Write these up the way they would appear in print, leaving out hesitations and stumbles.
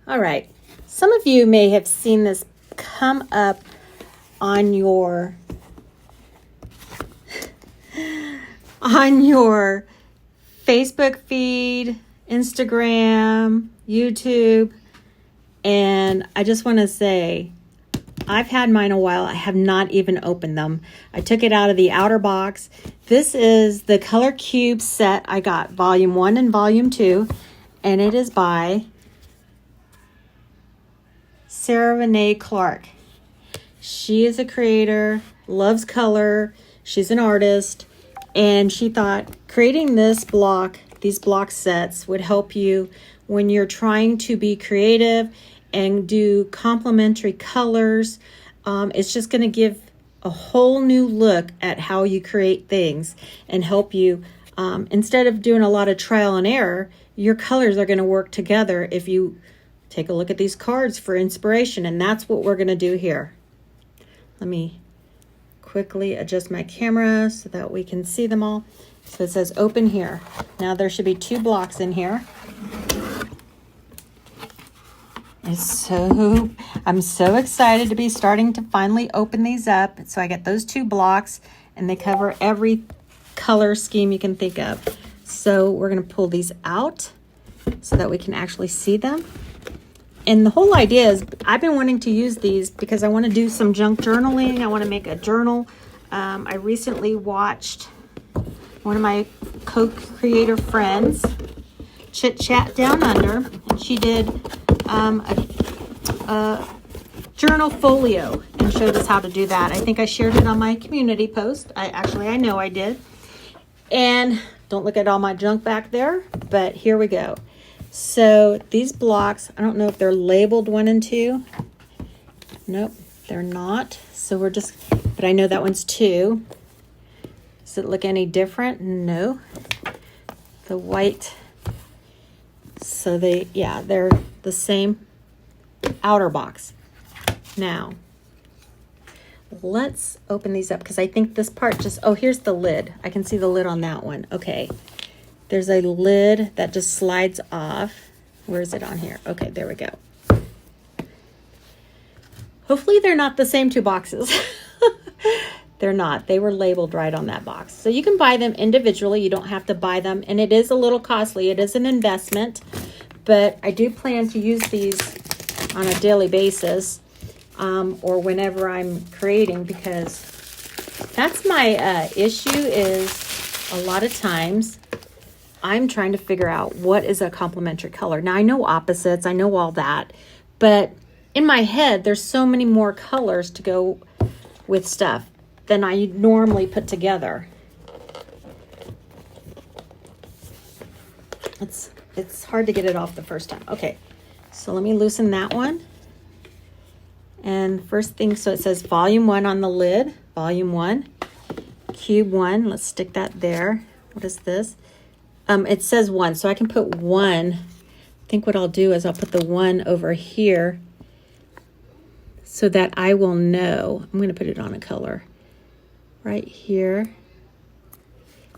All right. Some of you may have seen this come up on your Facebook feed, Instagram, YouTube, and I just want to say I've had mine a while. I have not even opened them. I took it out of the outer box. This is the Color Cube set. I got volume 1 and volume 2, and it is by Renae Clark. She is a creator, loves color. She's an artist, and she thought creating these block sets would help you when you're trying to be creative and do complementary colors. It's just going to give a whole new look at how you create things and help you. Instead of doing a lot of trial and error, your colors are going to work together if you take a look at these cards for inspiration, and that's what we're going to do here. Let me quickly adjust my camera so that we can see them all. So it says open here. Now there should be 2 blocks in here. I'm so excited to be starting to finally open these up. So I get those 2 blocks, and they cover every color scheme you can think of. So we're going to pull these out so that we can actually see them. And the whole idea is I've been wanting to use these because I want to do some junk journaling. I want to make a journal. I recently watched one of my co-creator friends, Chit Chat Down Under, and she did a journal folio and showed us how to do that. I think I shared it on my community post. I know I did. And don't look at all my junk back there, but here we go. So these blocks, I don't know if they're labeled 1 and 2. Nope, they're not. So but I know that one's 2. Does it look any different? No. The white, so they're the same outer box. Now, let's open these up because I think this part here's the lid. I can see the lid on that one. Okay. There's a lid that just slides off. Where is it on here? Okay, there we go. Hopefully they're not the same 2 boxes. They're not. They were labeled right on that box. So you can buy them individually. You don't have to buy them. And it is a little costly. It is an investment. But I do plan to use these on a daily basis or whenever I'm creating, because that's my issue is a lot of times I'm trying to figure out what is a complementary color. Now, I know opposites, I know all that, but in my head, there's so many more colors to go with stuff than I normally put together. It's hard to get it off the first time. Okay, so let me loosen that one. And first thing, so it says volume 1 on the lid, volume 1, cube 1. Let's stick that there. What is this? It says 1, so I can put 1. I think what I'll do is I'll put the 1 over here so that I will know. I'm going to put it on a color right here.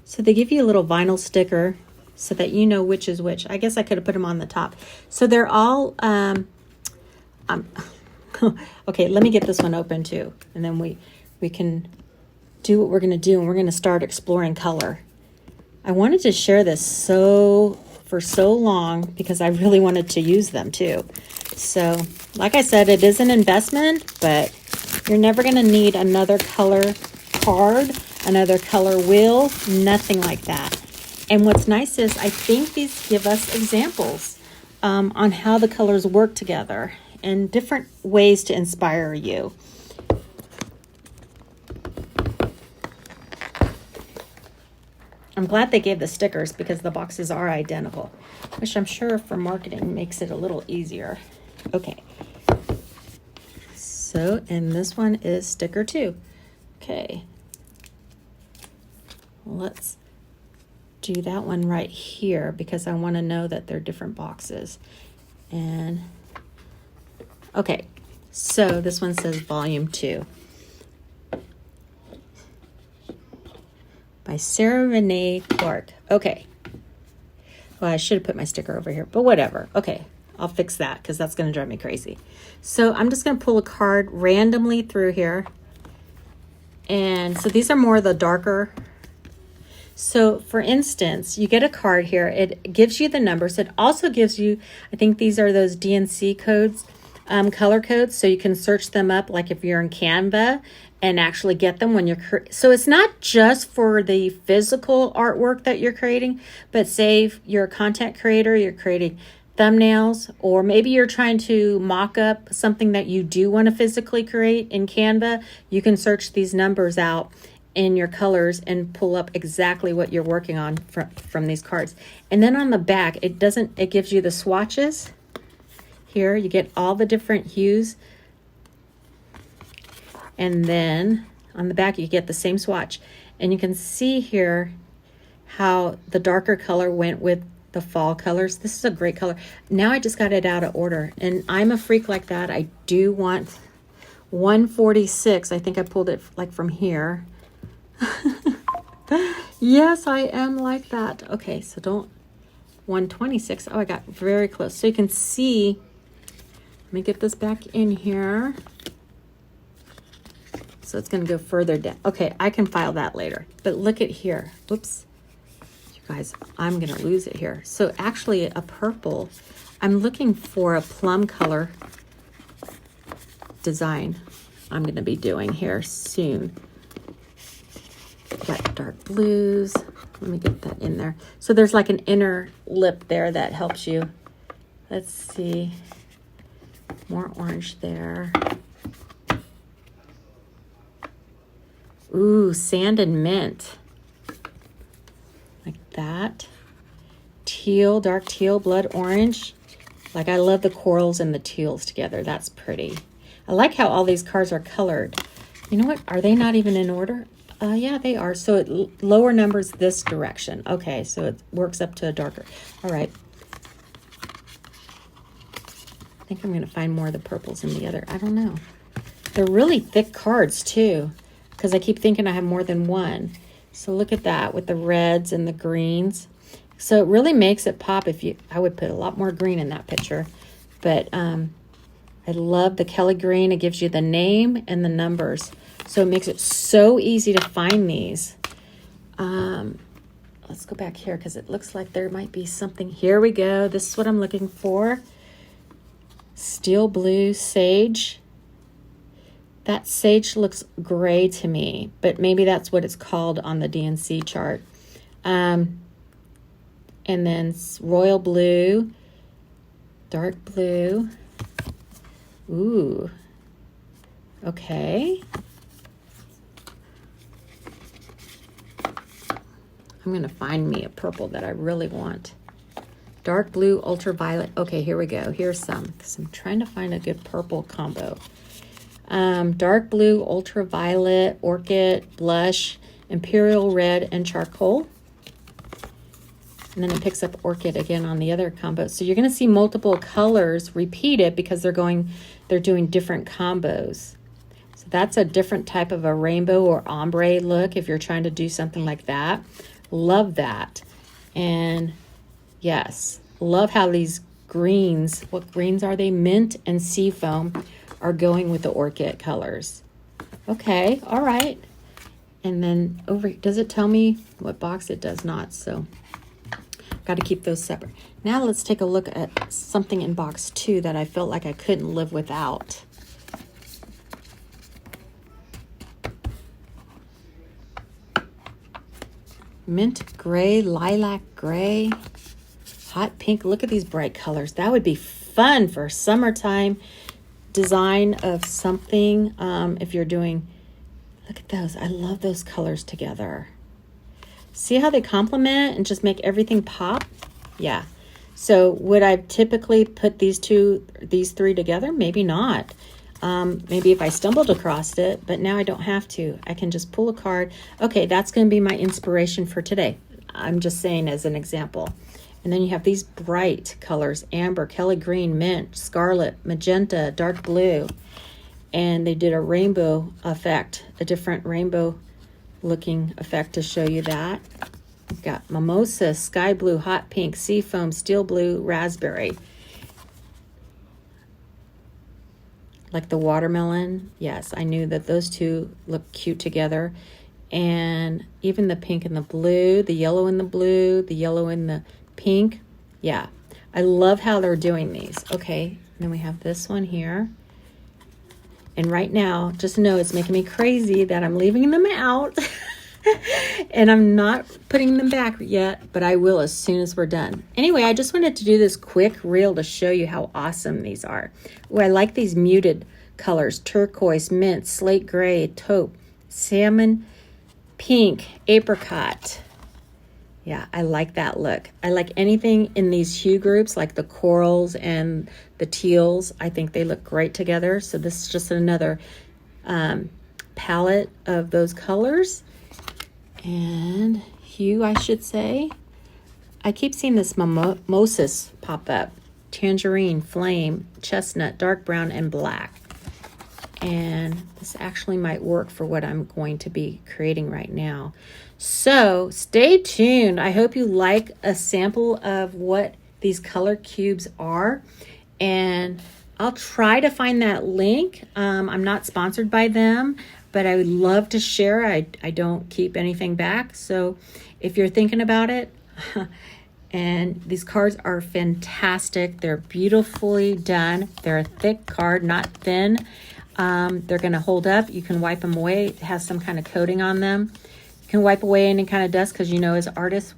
So they give you a little vinyl sticker so that you know which is which. I guess I could have put them on the top. So they're all, okay, let me get this one open too. And then we can do what we're going to do, and we're going to start exploring color. I wanted to share this for so long because I really wanted to use them too. So, like I said, it is an investment, but you're never going to need another color card, another color wheel, nothing like that. And what's nice is I think these give us examples on how the colors work together and different ways to inspire you. I'm glad they gave the stickers because the boxes are identical, which I'm sure for marketing makes it a little easier. Okay. So, and this one is sticker 2. Okay. Let's do that one right here because I want to know that they're different boxes. And, okay. So this one says volume 2. By Renae Clark. Okay. Well, I should have put my sticker over here, but whatever. Okay. I'll fix that because that's going to drive me crazy. So I'm just going to pull a card randomly through here. And so these are more of the darker. So for instance, you get a card here. It gives you the numbers. It also gives you, I think these are those DNC codes, color codes. So you can search them up like if you're in Canva and actually get them when you're, so it's not just for the physical artwork that you're creating, but say if you're a content creator, you're creating thumbnails, or maybe you're trying to mock up something that you do want to physically create in Canva, you can search these numbers out in your colors and pull up exactly what you're working on from these cards. And then on the back, it gives you the swatches. Here you get all the different hues. And then on the back, you get the same swatch. And you can see here how the darker color went with the fall colors. This is a great color. Now I just got it out of order. And I'm a freak like that. I do want 146. I think I pulled it like from here. Yes, I am like that. Okay, so don't 126. Oh, I got very close. So you can see, let me get this back in here. So it's going to go further down. Okay, I can file that later. But look at here. Whoops. You guys, I'm going to lose it here. So actually a purple, I'm looking for a plum color design I'm going to be doing here soon. Got dark blues. Let me get that in there. So there's like an inner lip there that helps you. Let's see. More orange there. Ooh, sand and mint. Like that. Teal, dark teal, blood orange. Like I love the corals and the teals together. That's pretty. I like how all these cards are colored. You know what? Are they not even in order? Yeah, they are. So it lower numbers this direction. Okay, so it works up to a darker. All right. I think I'm going to find more of the purples in the other. I don't know. They're really thick cards too, because I keep thinking I have more than one. So look at that with the reds and the greens. So it really makes it pop. I would put a lot more green in that picture. But I love the Kelly green. It gives you the name and the numbers. So it makes it so easy to find these. Let's go back here because it looks like there might be something. Here we go. This is what I'm looking for. Steel blue sage. That sage looks gray to me, but maybe that's what it's called on the DNC chart. And then royal blue, dark blue. Ooh. Okay. I'm going to find me a purple that I really want. Dark blue, ultraviolet. Okay, here we go. Here's some, because I'm trying to find a good purple combo. Dark blue, ultraviolet, orchid, blush, imperial red, and charcoal. And then it picks up orchid again on the other combo. So you're going to see multiple colors repeated because they're doing different combos. So that's a different type of a rainbow or ombre look if you're trying to do something like that. Love that. And yes, love how these greens, what greens are they? Mint and seafoam are going with the orchid colors. Okay, all right. And then does it tell me what box? It does not, so got to keep those separate. Now let's take a look at something in box 2 that I felt like I couldn't live without. Mint gray, lilac gray, hot pink. Look at these bright colors. That would be fun for summertime design of something. If you're doing, look at those. I love those colors together. See how they complement and just make everything pop? Yeah. So would I typically put these three together? Maybe not. Maybe if I stumbled across it, but now I don't have to. I can just pull a card. Okay, that's going to be my inspiration for today. I'm just saying as an example. And then you have these bright colors: amber, Kelly green, mint, scarlet, magenta, dark blue. And they did a rainbow effect, a different rainbow looking effect to show you that. You've got mimosa, sky blue, hot pink, seafoam, steel blue, raspberry. like the watermelon. Yes, I knew that those two look cute together. And even the pink and the blue, the yellow and the blue, the yellow and the pink. Yeah, I love how they're doing these. Okay, then we have this one here. And right now, just know it's making me crazy that I'm leaving them out. And I'm not putting them back yet, but I will as soon as we're done. Anyway, I just wanted to do this quick reel to show you how awesome these are. Oh, I like these muted colors: turquoise, mint, slate gray, taupe, salmon, pink, apricot. Yeah, I like that look. I like anything in these hue groups, like the corals and the teals. I think they look great together. So this is just another palette of those colors. And hue, I should say. I keep seeing this mimosas pop up. Tangerine, flame, chestnut, dark brown, and black. And this actually might work for what I'm going to be creating right now. So stay tuned. I hope you like a sample of what these color cubes are. And I'll try to find that link. I'm not sponsored by them, but I would love to share. I don't keep anything back. So if you're thinking about it, and these cards are fantastic. They're beautifully done. They're a thick card, not thin. They're going to hold up. You can wipe them away. It has some kind of coating on them. You can wipe away any kind of dust because, you know, as artists,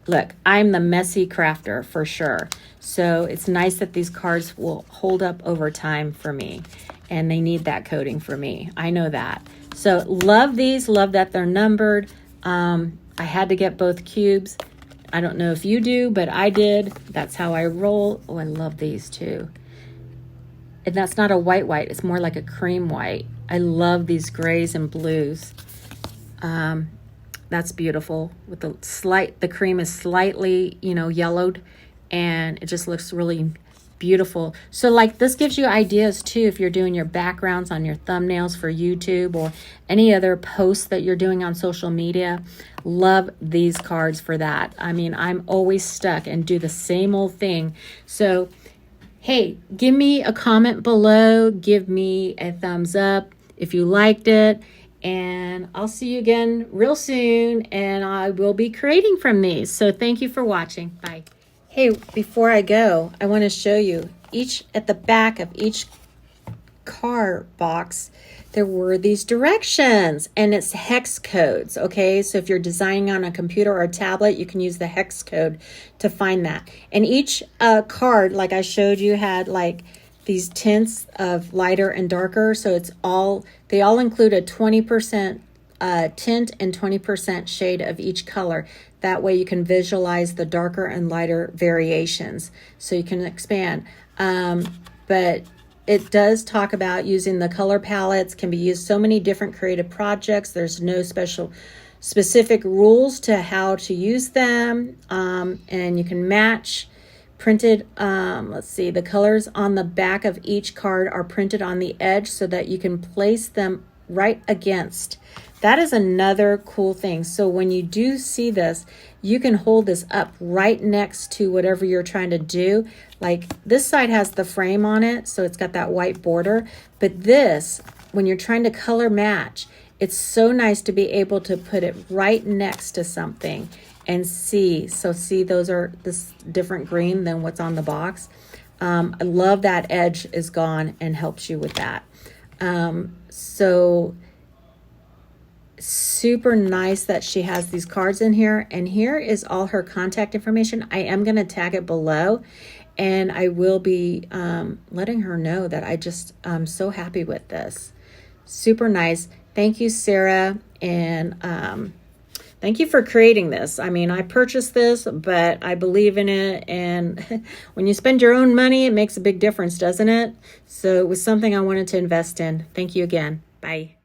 look, I'm the messy crafter for sure. So it's nice that these cards will hold up over time for me. And they need that coating for me. I know that. So love these. Love that they're numbered. I had to get both cubes. I don't know if you do, but I did. That's how I roll. Oh, I love these too. And that's not a white. It's more like a cream white. I love these grays and blues. That's beautiful. With the cream is slightly, you know, yellowed, and it just looks really beautiful. So like this gives you ideas too if you're doing your backgrounds on your thumbnails for YouTube or any other posts that you're doing on social media. Love these cards for that. I mean, I'm always stuck and do the same old thing. So hey, give me a comment below. Give me a thumbs up if you liked it. And I'll see you again real soon. And I will be creating from these. So thank you for watching. Bye. Hey, before I go, I want to show you at the back of each card box, there were these directions, and it's hex codes. Okay, so if you're designing on a computer or a tablet, you can use the hex code to find that. And each card, like I showed you, had like these tints of lighter and darker. So they all include a 20% tint and 20% shade of each color. That way you can visualize the darker and lighter variations. So you can expand. But it does talk about using the color palettes, can be used so many different creative projects. There's no specific rules to how to use them. And you can match printed, let's see, the colors on the back of each card are printed on the edge so that you can place them right against. That is another cool thing. So when you do see this, you can hold this up right next to whatever you're trying to do. Like this side has the frame on it, so it's got that white border. But this, when you're trying to color match, it's so nice to be able to put it right next to something and see. So see, those are this different green than what's on the box. I love that edge is gone and helps you with that. So super nice that she has these cards in here, and here is all her contact information. I am going to tag it below, and I will be letting her know that I'm so happy with this. Super nice. Thank you, Sarah, and thank you for creating this. I mean, I purchased this, but I believe in it, and when you spend your own money, it makes a big difference, doesn't it? So it was something I wanted to invest in. Thank you again. Bye.